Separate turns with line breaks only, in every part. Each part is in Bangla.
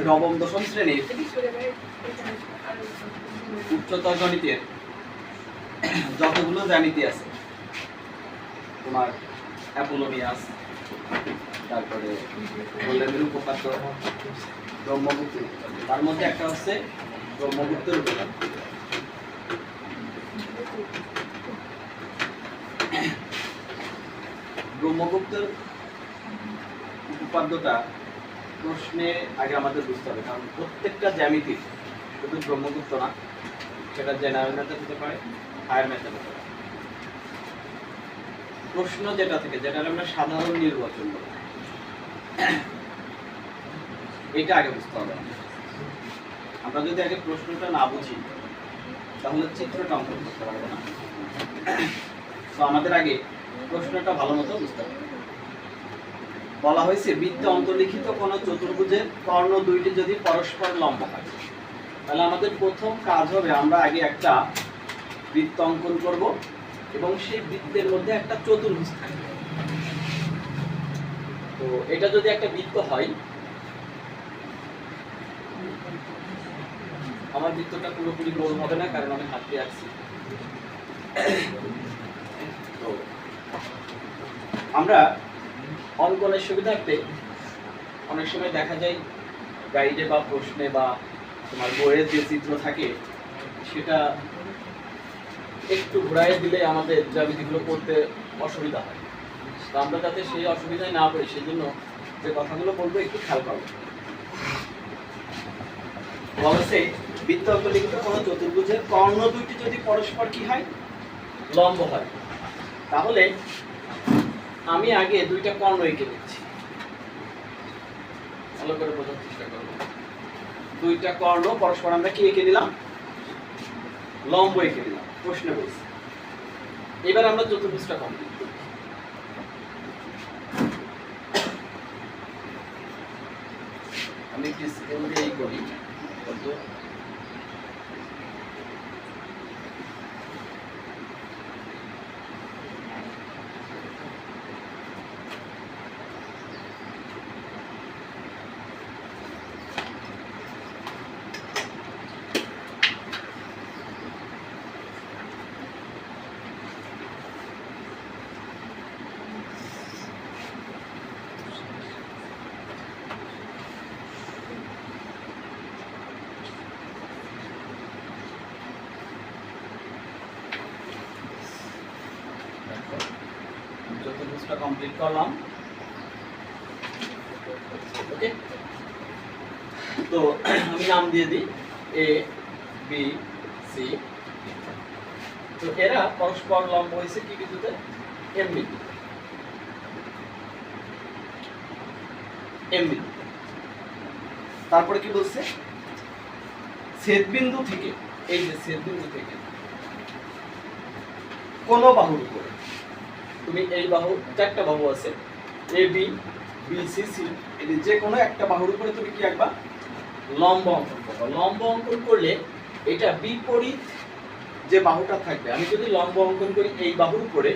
নবম দশম শ্রেণীর উচ্চতর গণিতের যতগুলো জ্যামিতি আছে, তোমার অ্যাপোলোনিয়াস, তারপরে গোল্ডেনের উপপাদ্য, ব্রহ্মগুপ্ত, তার মধ্যে একটা হচ্ছে ব্রহ্মগুপ্তের উপপাদ্য। ব্রহ্মগুপ্তের উপপাদ্যটা প্রশ্নে আগে আমাদের বুঝতে হবে, কারণ প্রত্যেকটা জ্যামিতি শুধু ব্রহ্মগুপ্ত না, সেটা জেনারেল মেথড হতে পারে, হায়ার মেথড হতে পারে। প্রশ্ন যেটা থেকে, যেটা আমরা সাধারণ নির্বাচন করি, এটা আগে বুঝতে হবে। আমরা যদি আগে প্রশ্নটা না বুঝি তাহলে চিত্রটা অঙ্কন করতে পারবো না। তো আমাদের আগে প্রশ্নটা ভালো মতো বুঝতে হবে। বলা হয়েছে বৃত্তে অন্তর্লিখিত কোন চতুর্ভুজের কর্ণ দুইটি যদি পরস্পর লম্ব হয়, তাহলে আমাদের প্রথম কাজ হবে আমরা আগে একটা বৃত্ত অঙ্কন করব এবং সেই বৃত্তের মধ্যে একটা চতুর্ভুজ থাকবে। তো এটা যদি একটা বৃত্ত হয়, আমার বৃত্তটা পুরোপুরি গোল হবে না, কারণ আমি হাত দিয়ে আঁকছি। তো আমরা অঙ্কনের সুবিধার্থে অনেক সময় দেখা যায় গাইডে বা প্রশ্নে বা তোমার বইয়ের যে চিত্র থাকে সেটা একটু ঘুরাই দিলে আমাদের জ্যামিতিগুলো করতে অসুবিধা হয়। তো আমরা যাতে সেই অসুবিধায় না পড়ি সেজন্য যে কথাগুলো বলবো একটু খেয়াল করবো। বলছে বৃত্ত অন্তর্লিখিত কোন চতুর্ভুজের কর্ণ দুইটি যদি পরস্পর কি হয়, লম্ব হয়, তাহলে আমি আগে দুইটা কর্ণ এঁকে দিচ্ছি। ভালো করে বোঝার চেষ্টা করব। দুইটা কর্ণ পরস্পর আমরা কি এঁকে দিলাম, লম্ব এঁকে দিলাম। প্রশ্ন বলছি এবার আমরা চতুর্ভুজটা কমপ্লিট করি। আমি একটি স্কেল দিয়েই করি। চতুর্ভুজটা কমপ্লিট করলাম। ওকে, তো আমি নাম দিয়ে দিই এ বি সি। তো এরা পরস্পর লম্ব হয়েছে কি বিন্দুতে, এম বিন্দু। এম বিন্দু। তারপরে কি বলছে, ছেদ বিন্দু থেকে, এই যে ছেদ বিন্দু থেকে কোন বাহুর উপরে, তুমি এই বাহু, চারটা বাহু আছে A B B C C, এদের যে কোনো একটা বাহুর উপরে তুমি কি আঁকবা, লম্ব অঙ্কন করবা। লম্ব অঙ্কন করলে এটা বিপরীত যে বাহুটা থাকবে, আমি যদি লম্ব অঙ্কন করি এই বাহুর উপরে,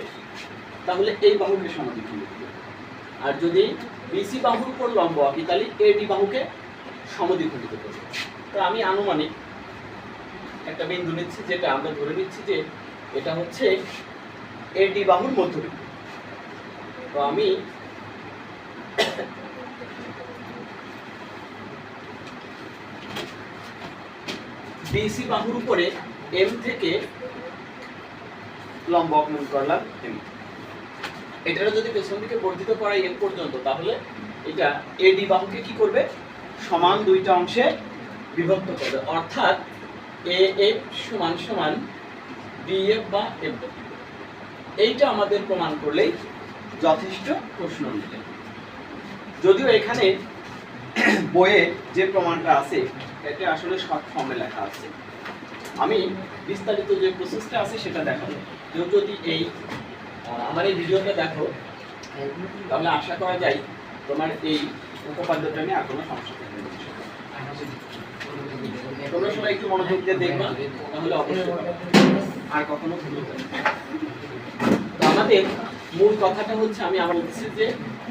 তাহলে এই বাহুকে সমদ্বিখণ্ড দিবে। আর যদি বিসি বাহুর উপর লম্ব আঁকি তাহলে এডি বাহুকে সমদ্বিখণ্ডিত করবে। তো আমি আনুমানিক একটা বিন্দু নিচ্ছি, যেটা আমরা ধরে নিচ্ছি যে এটা হচ্ছে এডি বাহুর মধ্যবিন্দু। তো আমি বিসি বাহুর উপরে এম থেকে লম্ব অঙ্কন করলাম এম। এটারও যদি পেছন দিকে বর্ধিত করাই এম পর্যন্ত, তাহলে এটা এডি বাহুকে কি করবে, সমান দুইটা অংশে বিভক্ত করবে। অর্থাৎ এ এফ সমান সমান বি এফ বা এফ। এইটা আমাদের প্রমাণ করলেই যথেষ্ট প্রশ্ন মিলে। যদিও এখানে বইয়ে যে প্রমাণটা আছে এটা আসলে শর্ট ফর্মে লেখা আছে, আমি বিস্তারিত যে প্রসেসটা আছে সেটা দেখাবো। কেউ যদি এই আমার এই ভিডিওটা দেখো তাহলে আশা করা যায় তোমার এই উপপাদ্যটা নিয়ে আর কোনো সমস্যা থাকবে না। তোমরা সবাই একটু মনোযোগ দিয়ে দেখবা, তাহলে অবশ্যই পারবে। আর কখনো ভুল হবে না। তো আমাদের মূল কথাটা হচ্ছে, আমি আবার বলছি যে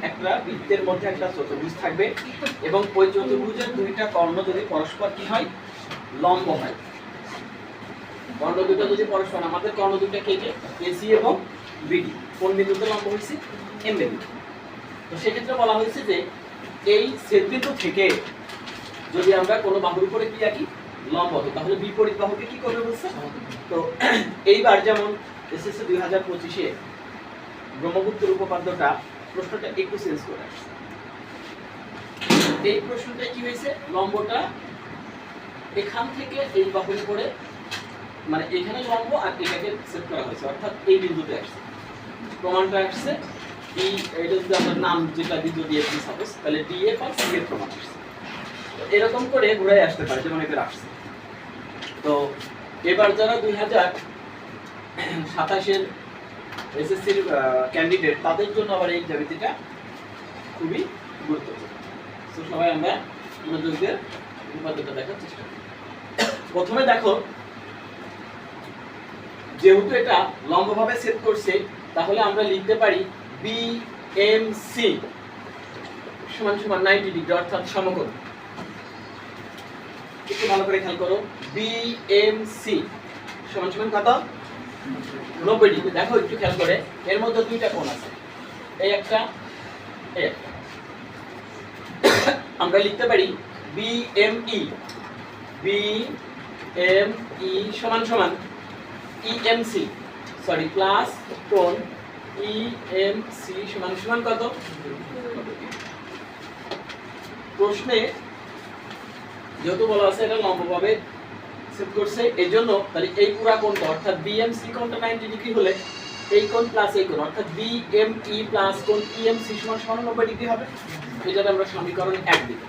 একটা বৃত্তের মধ্যে একটা চতুর্ভুজ থাকবে এবং ওই চতুর্ভুজের দুইটা কর্ণ যদি পরস্পর কি হয়, লম্ব হয়। কর্ণ দুটো যদি পরস্পর, আমাদের কর্ণ দুটো কে কে, এসি এবং বিডি, কোন বিন্দুতে লম্ব হয়েছে, এম বিন্দু। তো সেক্ষেত্রে বলা হয়েছে যে এই ছেদবিন্দু থেকে যদি আমরা কোনো বাহুর উপরে কি আঁকি, লম্ব হয়, তাহলে বিপরীত বাহুকে কি করবে বলছে। তো এইবার যেমন এসএসসি 2025-এ ব্রহ্মপুত্রের উপপাদ্যটা, প্রশ্নটা একটু চেঞ্জ করে আসছে। এই প্রশ্নটা কি হয়েছে, লম্বটা এখান থেকে এই বাহুর উপরে, মানে এখানে লম্ব আর এটাকে সেট করা হয়েছে, অর্থাৎ এই বিন্দুতে আসছে। প্রমাণটা আসছে এই, এটা যদি আমরা নাম যেটা বিন্দু দিয়েছি সাপোজ, তাহলে ডিএ বা সি এর প্রমাণ আসছে। এরকম করে ঘুরে আসতে পারে, যেমন এবার আসছে। তো এবার যারা 2027-এর এসএসসির ক্যান্ডিডেট, তাদের জন্য আবার এই জ্যামিতিটা খুবই গুরুত্বপূর্ণ। তো সবাই আমরা মনোযোগ দিয়ে উপপাদ্যটা দেখার চেষ্টা করি। প্রথমে দেখো, যেহেতু এটা লম্বভাবে সেট করছে, তাহলে আমরা লিখতে পারি বিএমসি সমান সমান 90 ডিগ্রি, অর্থাৎ সমকোণ। একটু ভালো করে খেয়াল করো, বিএমসি সমান সমান কত, 90 ডিগ্রি। দেখো একটু খেয়াল করে, এর মধ্যে দুইটা কোণ আছে, এই একটা, এই একটা। আমরা লিখতে পারি বিএমই, বিএমই সমান সমান ইএমসি, সরি প্লাস কোণ ইএমসি সমান সমান কত। প্রশ্নে যেহেতু বলা আছে এটা লম্বভাবে সেট করছে, এই জন্য তাহলে এই পুরো কোণটা, অর্থাৎ বিএমসি কোণটা 90 ডিগ্রি হলে এই কোণ প্লাস এই কোণ, অর্থাৎ বিএমই প্লাস কোণ ইএমসি সমান সমান 90 ডিগ্রি হবে। এটাতে আমরা সমীকরণ 1 দিব।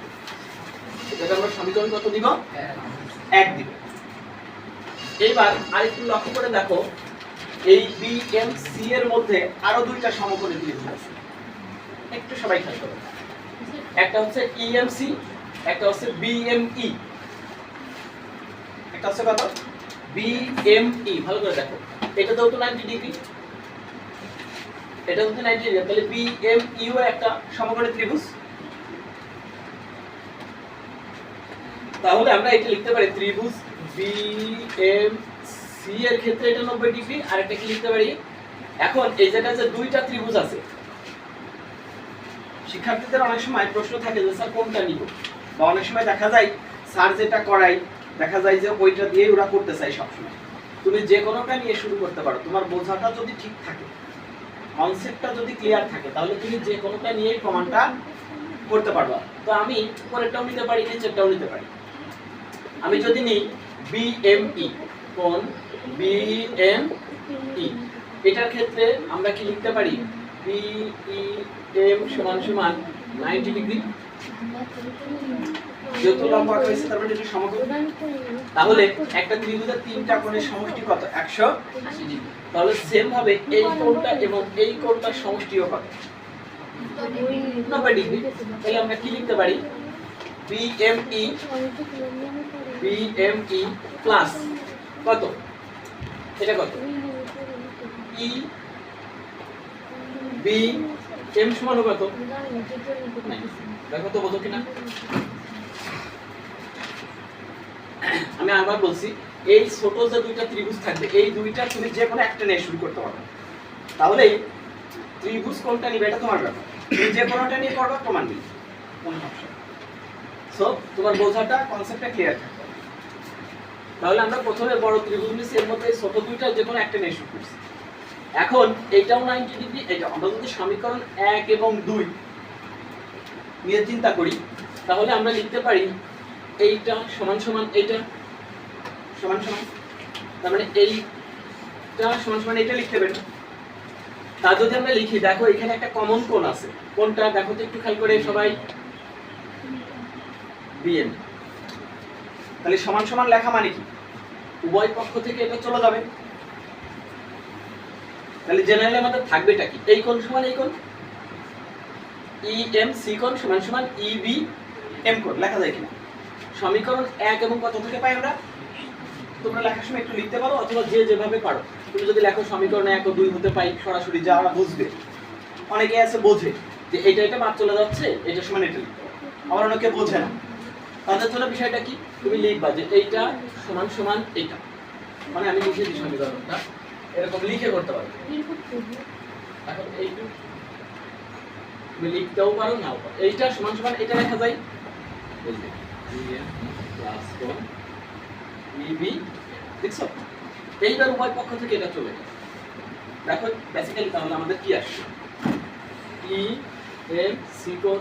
এটাতে আমরা সমীকরণ কত দিব, 1 দিব। এইবার আরেকটু লক্ষ্য করে দেখো, এই বিএমসি এর মধ্যে আরো দুইটা সমকোণী ত্রিভুজ আছে, একটু সবাই খেয়াল করো। একটা হচ্ছে ইএমসি, একটা হচ্ছে বিএমই, একটা হচ্ছে কত, বিএমই। ভালো করে দেখো, এটা তো 90 ডিগ্রি, এটা হচ্ছে 90 ডিগ্রি, তাহলে বিএমইও একটা সমকোণী ত্রিভুজ। তাহলে আমরা এটা লিখতে পারি ত্রিভুজ বিএমসি এর ক্ষেত্রে এটা 90 ডিগ্রি, আর এটা কি লিখতে পারি। এখন এই জায়গায় যে দুইটা ত্রিভুজ আছে, শিক্ষার্থীদের অনেক সময় প্রশ্ন থাকে যে স্যার কোনটা নিব, বা অনেক সময় দেখা যায় স্যার যেটা করাই, দেখা যায় যে ওইটা দিয়ে ওরা করতে চায় সবসময়। তুমি যে কোনোটা নিয়ে শুরু করতে পারো, তোমার বোঝাটা যদি ঠিক থাকে, কনসেপ্টটা যদি ক্লিয়ার থাকে, তাহলে তুমি যে কোনোটা নিয়েই প্রমাণটা করতে পারবা। তো আমি পরেরটাও নিতে পারি, নিচেরটাও নিতে পারি। আমি যদি নিই বিএমই, কোণ বিএমই, এটার ক্ষেত্রে আমরা কি লিখতে পারি, বিইএম সমান সমান 90 ডিগ্রি। যেহেতু লম্ব আঁকা হয়েছে, তার মানে এটা সমকোণ। তাহলে একটা ত্রিভুজের তিনটা কোণের সমষ্টি কত, 180 ডিগ্রি। তাহলে সেম ভাবে এই কোণটা এবং এই কোণটার সমষ্টিও কত, 90 ডিগ্রি। তাহলে আমরা কি লিখতে পারি, বিএমই, বিএমই প্লাস কত, এটা কত, ই বি এম সমান কত, দেখো তো বোঝো কিনা। আমি আবার বলছি, এই ছোট যে দুইটা ত্রিভুজ থাকবে, এই দুইটা তুমি যে কোনো একটা নিয়ে শুরু করতে পারো। তাহলে ত্রিভুজ কোনটা নিবে এটা তোমার ব্যাপার, তুমি যে কোনোটা নিয়ে করবা, প্রমাণ নিবে, কোনো সমস্যা। সো তোমার বোঝাটা, কনসেপ্টটা ক্লিয়ার থাকবে। তাহলে আমরা প্রথমে বড় ত্রিভুজ নিয়েছি, এর মধ্যে ছোট দুইটা যে কোনো একটা নিয়ে শুরু করছি। এখন এইটাও 90 ডিগ্রি, এটা আমরা যদি সমীকরণ 1 এবং 2 নিয়ে চিন্তা করি, তাহলে আমরা লিখতে পারি এইটা সমান সমান এইটা সমান সমান, তার মানে এইটা সমান সমান এইটা লিখতে পারি। তা যদি আমরা লিখি, দেখো এখানে একটা কমন কোণ আছে, কোনটা দেখো তো একটু খেয়াল করে সবাই, বিএম। তাহলে সমান সমান লেখা মানে কি, উভয় পক্ষ থেকে এটা চলে যাবে। তাহলে জেনারেলি আমাদের থাকবেটা কি, এই কোণ সমান এই কোণ, EMC কোণ সমান সমান EBM কোণ লেখা যায় কিনা? সমীকরণ 1 এবং কত থেকে পাই আমরা? তোমরা লেখার সময় একটু লিখতে পারো অথবা যে যেভাবে পারো। তুমি যদি লেখো সমীকরণ 1 ও 2 হতে পাই, সরাসরি যারা বুঝবে, অনেকে আছে বোঝে যে এটা বাদ চলে যাচ্ছে, এটা সমান এটা লিখতে পারো। আবার অনেকে বোঝে না, তাদের জন্য বিষয়টা কি? তুমি লিখবা যে এইটা সমান সমান এইটা, মানে আমি লিখে দিই সমীকরণটা এরকম লিখে করতে পারো। এখন এইটু তুমি লিখতেও পারো নাও পারো। এইটা সমান সমান এটা লেখা যায় এই যে EB, দেখছো? এইবার উভয় পক্ষ থেকে এটা চলে গেছে। দেখো বেসিক্যালি তাহলে আমাদের কি আসছে? EMC কোণ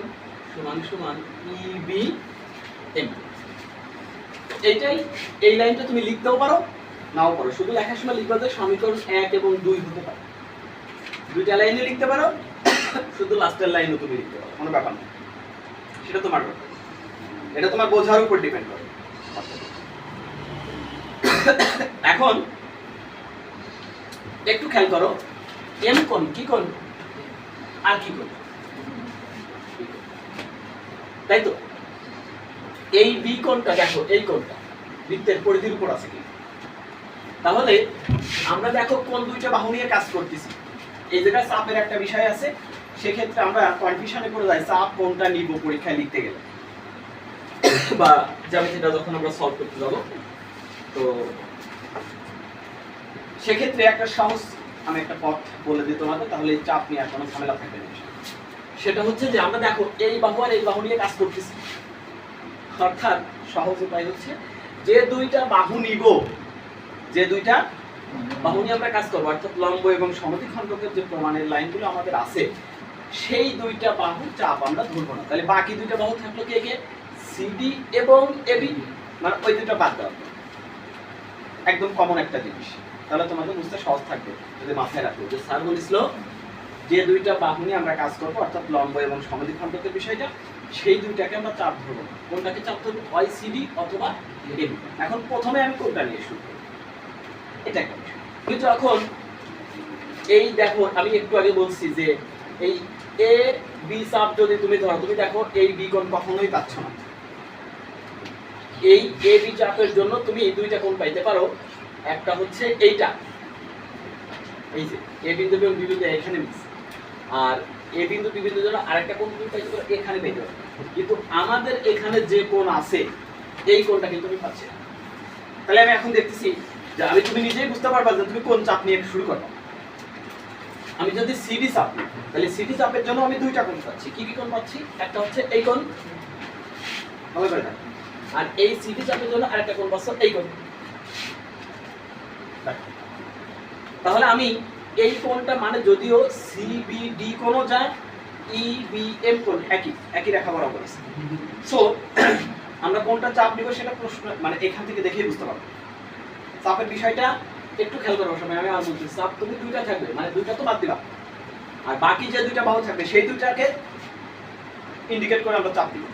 সমান সমান EBM। এইটাই, এই লাইনটা তুমি লিখতেও পারো নাও পারো, শুধু লেখার সময় লিখবা যে সমীকরণ 1 এবং 2 হতে পারে। দুইটা লাইনে লিখতে পারো, শুধু লাস্টের লাইনও তুমি লিখতে পারো, কোনো ব্যাপার না। সেটা তোমার ব্যাপার, এটা তোমার বোঝার উপর ডিপেন্ড করে। এখন একটু খেয়াল করো, এম কোণ কি কোণ আর কি কোণ, তাই তো? এই বি কোণটা দেখো, এই কোণটা বৃত্তের পরিধির উপর আছে কি? তাহলে আমরা দেখো কোন দুইটা বাহু নিয়ে কাজ করতেছি, এই জায়গায় চাপের একটা বিষয় আছে, সেক্ষেত্রে আমরা কনফিউশনে পড়ে যাই চাপ কোনটা নিব পরীক্ষায় লিখতে গেলে বা জ্যামিতিটা যখন আমরা সলভ করতে যাব। তো সেক্ষেত্রে একটা সহজ আমি একটা পথ বলে দিই তোমাদের, তাহলে এই চাপ নিয়ে আর কোনো ঝামেলা থাকবে না। সেটা হচ্ছে যে আমরা দেখো এই বাহু আর এই বাহু নিয়ে কাজ করতেছি, অর্থাৎ সহজ উপায় হচ্ছে যে দুইটা বাহু নিব, যে দুইটা বাহু নিয়ে আমরা কাজ করবো, অর্থাৎ লম্ব এবং সমদ্বিখণ্ডকের যে প্রমাণের লাইনগুলো আমাদের আছে, সেই দুইটা বাহু চাপ আমরা ধরবো না। তাহলে বাকি দুইটা বাহু থাকলো কে কে? সিডি এবং এবি, মানে ওই দুটো বাদ দেওয়া একদম কমন একটা জিনিস। তাহলে তোমাদের বুঝতে সহজ থাকবে যদি মাথায় রাখো যে স্যার বলেছিল যে দুইটা বাহু নিয়ে আমরা কাজ করবো, অর্থাৎ লম্ব এবং সমদ্বিখণ্ডকের বিষয়টা, সেই দুইটাকে আমরা চাপ ধরবো। কোনটাকে চাপ ধরবো? হয় সিডি অথবা এবি। এখন প্রথমে আমি কোনটা নিয়ে শুরু করবো, এটা একটা বিষয়। তুমি যখন এই দেখো, আমি একটু আগে বলছি যে এই এ বি চাপ যদি তুমি ধরো, তুমি দেখো এই বি কোণ কখনোই পাচ্ছ না। এই এ বি চাপের জন্য তুমি দুইটা কোণ পাইতে পারো, একটা হচ্ছে এইটা, এই যে এ বিন্দু এবং বি বিন্দু এখানে মিক্স, আর এ বিন্দু বি বিন্দুর জন্য আরেকটা কোণ তুমি পাইতে পারো এখানে পেতে পারো। কিন্তু আমাদের এখানে যে কোণ আছে এই কোণটা কিন্তু তুমি পাচ্ছি না। তাহলে আমি এখন দেখতেছি যে তুমি নিজেই বুঝতে পারবা যে তুমি কোন চাপ নিয়ে শুরু করবা। আমি যদি সিডি চাপ নিই, তাহলে সিডি চাপের জন্য আমি দুইটা কোণ পাচ্ছি। কি কি কোণ পাচ্ছি? একটা হচ্ছে এই কোণ, ভালো করে দেখো, আর এই সিডি চাপের জন্য আরেকটা কোণ পাচ্ছি, এই কোণ। তাহলে আমি এই কোণটা মানে যদিও সিবিডি কোণও যায়, ইবিএম কোণ একই রেখা বরাবর আছে। সো আমরা কোনটা চাপ নিব সেটা প্রশ্ন, মানে এখান থেকে দেখেই বুঝতে পারবো। চাপের বিষয়টা একটু খেয়াল করবো সবাই। আমি আর বলছি চাপ তুমি দুইটা থাকবে, মানে দুইটা তো বাদ দিবা, আর বাকি যে দুইটা বাহু থাকবে সেই দুইটাকে ইন্ডিকেট করে আমরা চাপ দিব।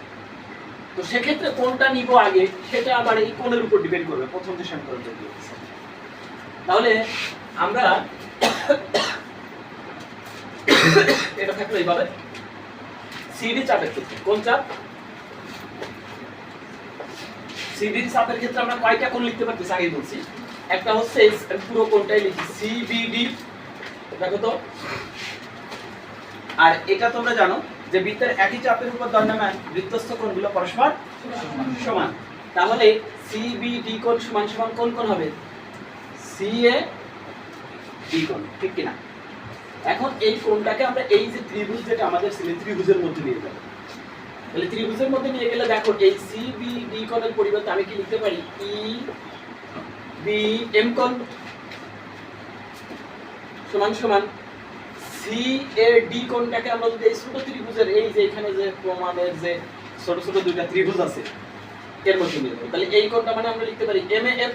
তো সেক্ষেত্রে কোনটা নিব আগে সেটা আবার এই কোণের উপর ডিপেন্ড করবে, প্রথম যে সমীকরণটা দিয়েছে। তাহলে আমরা এটা থাকলো এইভাবে। সিডি চাপের ক্ষেত্রে কোন চাপ? সিডির চাপের ক্ষেত্রে আমরা কয়টা কোণ লিখতে পারতেছি আগে বলছি। একটা হচ্ছে পুরো কোণটাই লিখি সিবিডি, দেখো তো। আর এটা তোমরা জানো যে বৃত্তের একই চাপের উপর দণ্ডায়মান বৃত্তস্থ কোণগুলো পরস্পর সমান। তাহলে সিবিডি কোণ সমান সমান কোন কোণ হবে? সিএ ডি কোণ, ঠিক কিনা? এখন এই কোণটাকে আমরা এই যে ত্রিভুজ যেটা আমাদের ছিল ত্রিভুজের মধ্যে নিয়ে যাব। তাহলে ত্রিভুজের মধ্যে নিয়ে গেলে দেখো এই সিবিডি কোণের পরিবর্তে আমি কি লিখতে পারি? ই বি এম কোণ সমান সমান সি এ ডি কোণটাকে আমরা যদি এই ছোট ত্রিভুজের এই যে এখানে যে প্রমাণের যে ছোট ছোট দুইটা ত্রিভুজ আছে এর মধ্যে নিয়ে যাব, তাহলে এই কোণটা মানে আমরা লিখতে পারি এম এ এফ।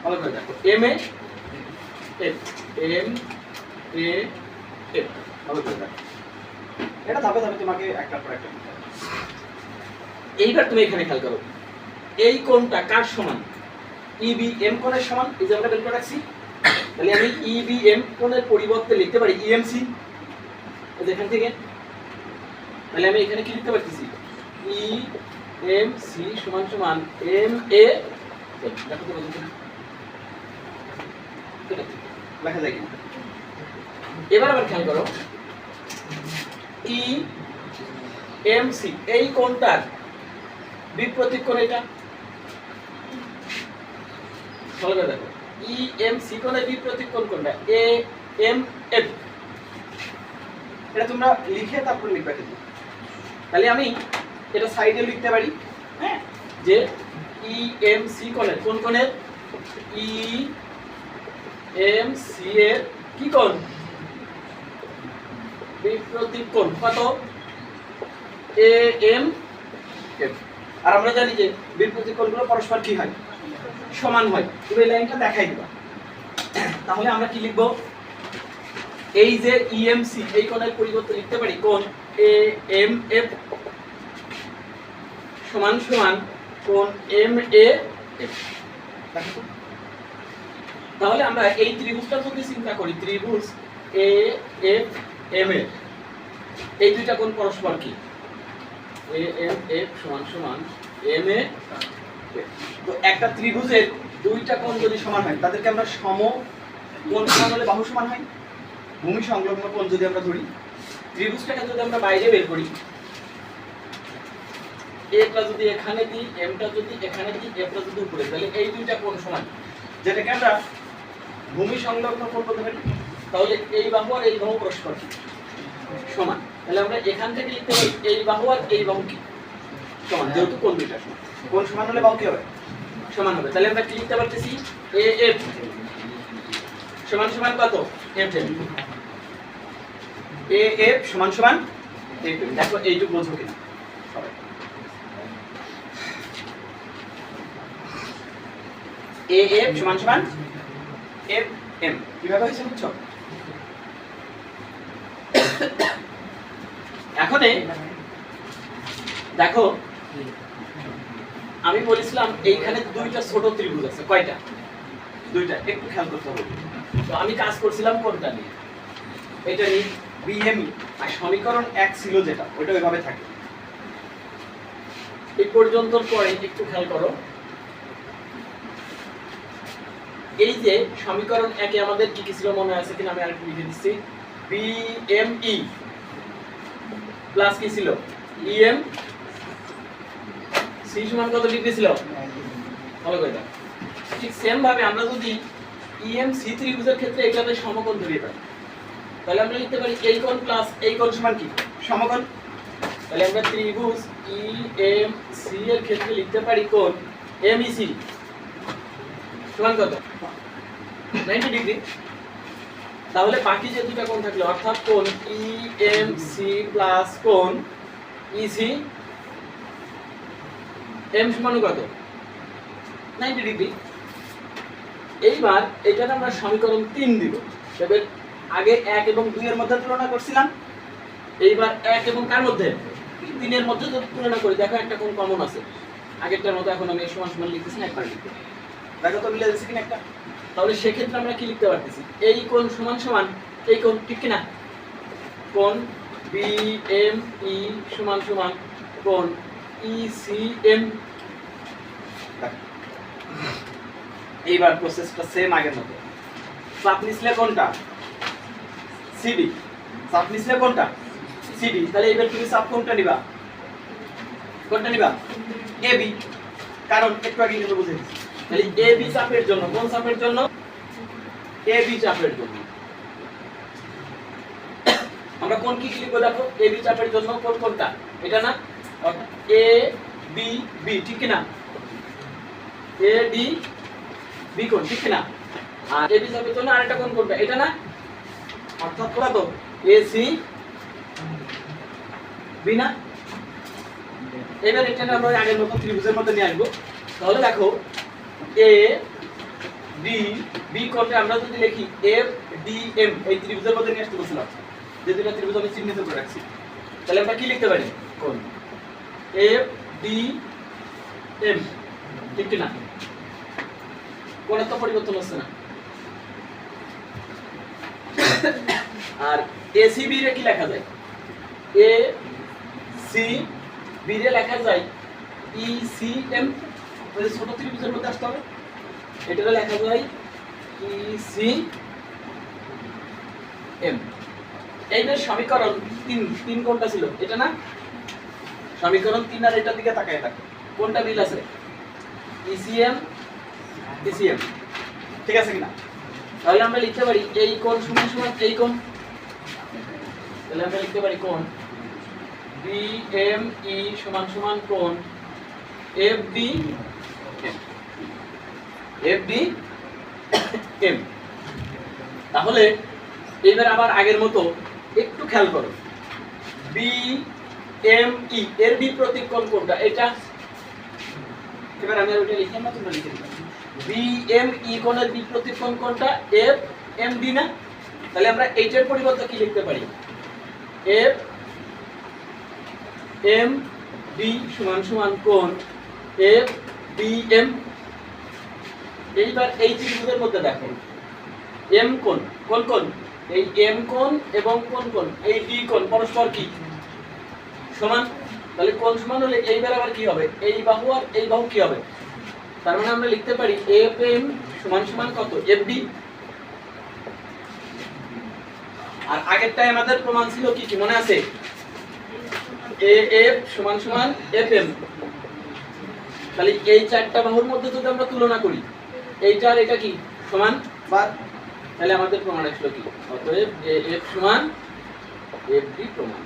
ভালো করে দেখো, M A F, M A F. ভালো করে দেখো, এটা ধাপে ধাপে তোমাকে একটার পর একটা লিখতে হবে। এইবার তুমি এখানে খেয়াল করো, এই কোণটা কার সমান? ইবিএম কোণের সমান। এই যে আমরা বের করে রাখছি, তাহলে আমি ইবিএম কোণের পরিবর্তে লিখতে পারি ইএমসি। এখান থেকে তাহলে আমি এখানে কি লিখতে পারতেছি ই এম সি সমান সমান এম এ দেখো তো লেখা যায় কিনা। এবার আবার খেয়াল করো ই এম সি এই কোণটার বিপরীত কোণ এটা, ভালো করে দেখো ই এম সি কোণের বিপরীত কোণ কোনটা এ এম এফ, এটা তোমরা লিখে তারপর লিখবে কিন্তু। তাহলে আমি এটা সাইডে লিখতে পারি, হ্যাঁ, যে ই এম সি কোণের কোন কোণের ই এম সি এর কি কোণ বিপরীত কোণ কত এ এম এফ। আর আমরা জানি যে বিপরীত কোণগুলো পরস্পর কি হয় সমান হয়। তুমি এই লাইনটা দেখাই দিবা। তাহলে আমরা কি লিখব এই যে ইএমসি এই কোণের পরিবর্তে লিখতে পারি কোণ এ এম এফ সমান সমান কোণ এম এ এফ। তাহলে আমরা এই ত্রিভুজটা যদি চিন্তা করি ত্রিভুজ এ এফ এম এর এই দুইটা কোণ পরস্পর কি এ এম এফ সমান সমান এম এ। তো একটা ত্রিভুজের দুইটা কোণ যদি সমান হয় তাদেরকে আমরা সমকোণ সমান হলে বাহু সমান হয়। ভূমি সংলগ্ন কোণ যদি আমরা ধরি, ত্রিভুজটাকে যদি আমরা বাইরে বের করি, এটা যদি এখানে দিই, এমটা যদি এখানে দিই, এফটা যদি উপরে, তাহলে এই দুইটা কোণ সমান, যেটাকে আমরা ভূমি সংলগ্ন কোণ বলতে পারি। তাহলে এই বাহু আর এই বাহু পরস্পর সমান। তাহলে আমরা এখান থেকে লিখতে পারি এই বাহু আর এই বাহু কি সমান, যেহেতু কোণ দুইটা সমান। কোণ সমান হলে বাহু কি হবে সমান হবে। তাহলে আমরা কি লিখতে পারতেছি এ এফ সমান সমান কত এফ এম, এ এফ সমান সমান এফ এম। দেখো এইটুকু বোঝো কিনা সবাই। এ এফ সমান সমান এফ এম কিভাবে হয়েছে বুঝছো? এখন দেখো আমি বলেছিলাম এইখানে দুইটা ছোট ত্রিভুজ আছে, কয়টা? দুইটা, একটু খেয়াল করতে হবে। তো আমি কাজ করছিলাম কোনটা নিয়ে, এটা নিয়ে বিএমই, আর সমীকরণ 1 ছিল যেটা ওইটা ওইভাবে থাকে। এই পর্যন্ত পরে একটু খেয়াল করো, এই যে সমীকরণ 1 এ আমাদের কি কি ছিল মনে আছে কিনা আমি আরেকটু লিখে দিচ্ছি। বিএমই প্লাস কি ছিল ইএম সি সমান কত ডিগ্রি ছিল, ভালো করে দাও। ঠিক সেম ভাবে আমরা যদি ইএম সি ত্রিভুজের ক্ষেত্রে এটাতে সমকোণ ধরে পাই, তাহলে আমরা লিখতে পারি এই কোণ প্লাস এই কোণ সমান কি সমকোণ। তাহলে আমরা ত্রিভুজ ইএম সি এর ক্ষেত্রে লিখতে পারি কোণ এমইসি সমান কত 90 ডিগ্রি। তাহলে বাকি যে দুটো কোণ থাকলো অর্থাৎ কোণ ইএমসি প্লাস কোণ ইসি এম সমান কত 90 ডিগ্রি। এইবার এটাকে আমরা সমীকরণ 3 দিব। তবে আগে 1 এবং 2 এর মধ্যে তুলনা করছিলাম, এইবার 1 এবং কার মধ্যে 3 এর মধ্যে যদি তুলনা করি, দেখো একটা কোণ কমন আছে আগেরটার মতো। এখন আমি সমান সমান লিখতেছি না, একবার লিখতে দেখো তো মিলে যাচ্ছে কিনা একটা। তাহলে সেক্ষেত্রে আমরা কি লিখতে পারতেছি এই কোণ সমান সমান এই কোণ, ঠিক কিনা? কোণ বিএমই সমান সমান কোণ ইসিএম। এইবার প্রসেসটা সেম আগের মতো। চাপ নিচলে কোনটা সিডি, চাপ নিচলে কোনটা সিডি। তাহলে এবার তুমি চাপ কোনটা নিবা, কোনটা নিবা এবি, কারণ একটু আগে কিন্তু বুঝে গেছি। তাহলে এবি চাপের জন্য কোন চাপের জন্য এবি চাপের জন্য আমরা কোন কি লিখবো দেখো। এবি চাপের জন্য কোন কোনটা এটা না, অর্থাৎ এ বি বি, ঠিক কিনা? এ ডি বি কোণ, ঠিক কিনা? আর এবি চাপের জন্য আরেকটা কোণ কোনটা এটা না, অর্থাৎ কত এসি বি না। এবার এটা আমরা আগের মতো ত্রিভুজের মধ্যে নিয়ে আসবো। তাহলে দেখো এ ডি বি কোণটা আমরা যদি লিখি এফ ডি এম, এই ত্রিভুজের মধ্যে নিয়ে আসতে বলছিলাম যে দুটো ত্রিভুজ আমি চিহ্নিত করে রাখছি। তাহলে আমরা কি লিখতে পারি কোণ এফ ডি এম, ঠিক কিনা? কোণের তো পরিবর্তন হচ্ছে না। আর এসিবি রে কি লেখা যায় এ সি বি রে লেখা যায় ই সি এম, ছোট ত্রিভুজের মধ্যে আসতে হবে, এটা লেখা যায় ই সি এম। এইবার সমীকরণ 3 কোনটা ছিল? এটা না? সমীকরণ 3 আর এটার দিকে তাকায় থাকো, কোনটা মিল আছে? ইসিএম ইসিএম, ঠিক আছে কিনা? তাহলে আমরা লিখতে পারি এই কোণ সমান সমান এই কোণ, তাহলে আমরা লিখতে পারি কোণ বিএমই সমান সমান কোণ এফডি এফডি এম। তাহলে এবার আবার আগের মতো একটু খেয়াল করো, বি এম ই এর বিপরীত কোণ কোনটা? এটা। এবার আমি আর ওটা লিখলাম না, তোমরা লিখে দিবা। বি এম ই কোণের বিপরীত কোণ কোনটা? এফ এম ডি না? তাহলে আমরা এইটার পরিবর্তে কি লিখতে পারি? এফ এম ডি সমান সমান কোণ এফ বি এম। এইবার এই ত্রিভুজের মধ্যে দেখো এম কোণ, কোন কোণ? এই এম কোণ এবং কোন কোণ? এই ডি কোণ পরস্পর কি সমান? তাহলে কোণ সমান হলে এইবার আবার কি হবে? এই বাহু আর এই বাহু কি হবে? তার মানে আমরা লিখতে পারি এফ এম সমান সমান কত? F D. আর আগেরটাই আমাদের প্রমাণ ছিল কি কি মনে আছে? এ এফ সমান সমান এফ এম। তাহলে এই চারটা বাহুর মধ্যে যদি আমরা তুলনা করি, এইটা আর এটা কি সমান বাদ, তাহলে আমাদের প্রমাণ আসলো কি? অতএব এ এফ সমান এফ ডি প্রমাণ।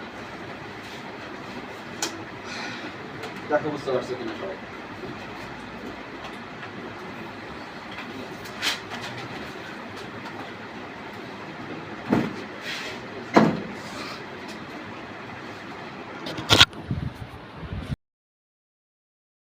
দেখো বুঝতে পারছো কিনা সবাই?